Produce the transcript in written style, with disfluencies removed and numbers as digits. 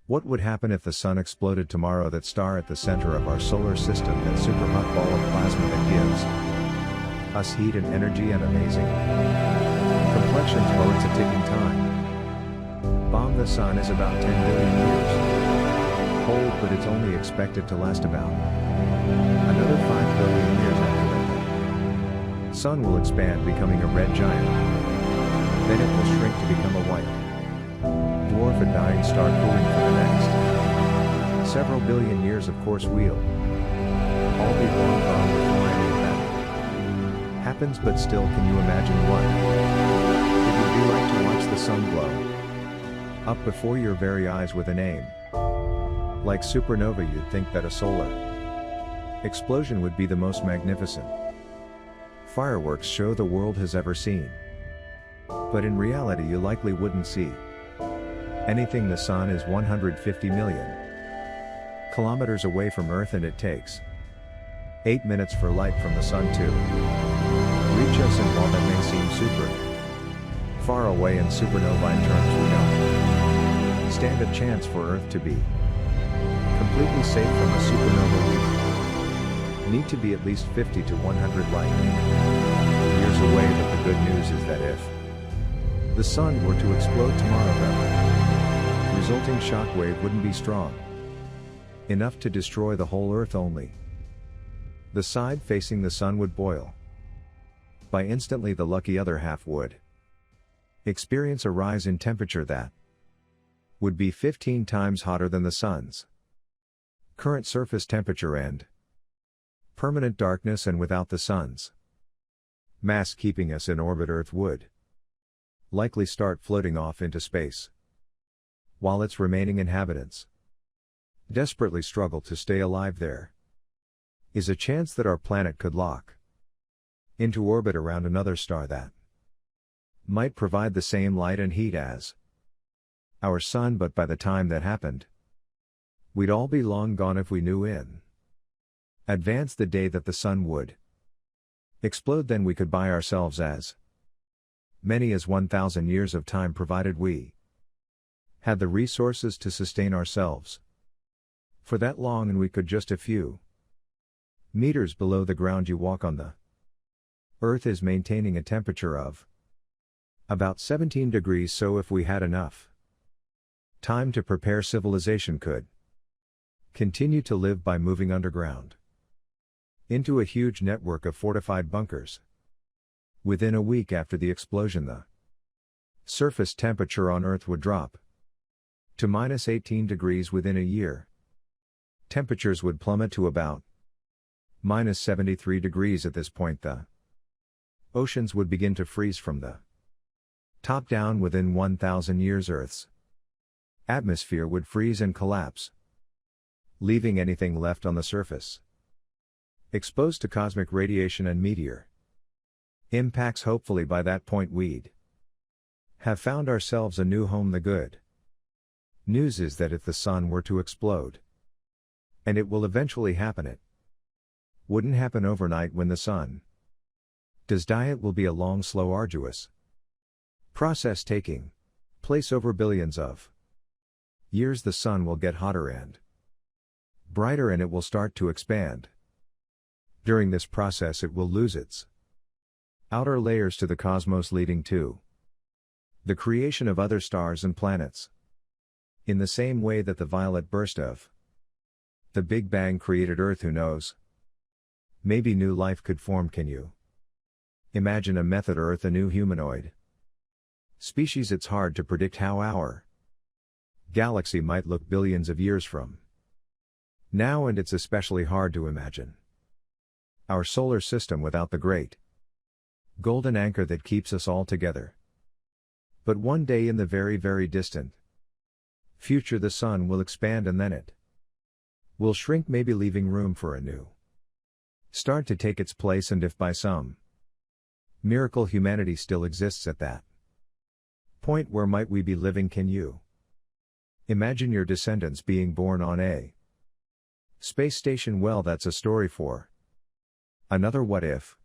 What would happen if the sun exploded tomorrow? That star at the center of our solar system, that super hot ball of plasma that gives us heat and energy and amazing complexions. Well, it's a ticking time bomb. The sun is about 10 billion years old, but it's only expected to last about another 5 billion years after that. The sun will expand, becoming a red giant. Then it will shrink to become a white dwarf, a dying star cooling for the next several billion years. Of course, we'll all be long gone before any of that happens, but still, can you imagine what it would be like to watch the sun blow up before your very eyes with a name like supernova? You'd think that a solar explosion would be the most magnificent fireworks show the world has ever seen. But in reality, you likely wouldn't see anything. The sun is 150 million kilometers away from Earth, and it takes 8 minutes for light from the sun to reach us. And while that may seem super far away in supernovae terms, we don't stand a chance for Earth to be completely safe from a supernova. We need to be at least 50 to 100 light years away. But the good news is that if the sun were to explode tomorrow, the resulting shockwave wouldn't be strong enough to destroy the whole Earth. Only the side facing the sun would boil by instantly. The lucky other half would experience a rise in temperature that would be 15 times hotter than the sun's current surface temperature, and permanent darkness. And without the sun's mass keeping us in orbit, Earth would likely start floating off into space, while its remaining inhabitants desperately struggle to stay alive. There is a chance that our planet could lock into orbit around another star that might provide the same light and heat as our sun, but by the time that happened, we'd all be long gone. If we knew in advance the day that the sun would explode, then we could buy ourselves as many as 1,000 years of time, provided we had the resources to sustain ourselves for that long. And we could just a few meters below the ground you walk on. The Earth is maintaining a temperature of about 17 degrees, so if we had enough time to prepare, civilization could continue to live by moving underground into a huge network of fortified bunkers. Within a week after the explosion, the surface temperature on Earth would drop to minus 18 degrees. Within a year, temperatures would plummet to about minus 73 degrees. At this point, the oceans would begin to freeze from the top down. Within 1,000 years, Earth's atmosphere would freeze and collapse, leaving anything left on the surface exposed to cosmic radiation and meteor impacts. Hopefully by that point we'd have found ourselves a new home. The good news is that if the sun were to explode, and it will eventually happen, it wouldn't happen overnight. When the sun does die, it will be a long, slow, arduous process taking place over billions of years. The sun will get hotter and brighter, and it will start to expand. During this process, it will lose its outer layers to the cosmos, leading to the creation of other stars and planets. In the same way that the violent burst of the Big Bang created Earth, who knows? Maybe new life could form. Can you imagine a method Earth, a new humanoid species? It's hard to predict how our galaxy might look billions of years from now, and it's especially hard to imagine our solar system without the great golden anchor that keeps us all together. But one day in the very, very distant future, the sun will expand, and then it will shrink, maybe leaving room for a new star to take its place. And if by some miracle humanity still exists at that point, where might we be living? Can you imagine your descendants being born on a space station? Well, that's a story for another What If.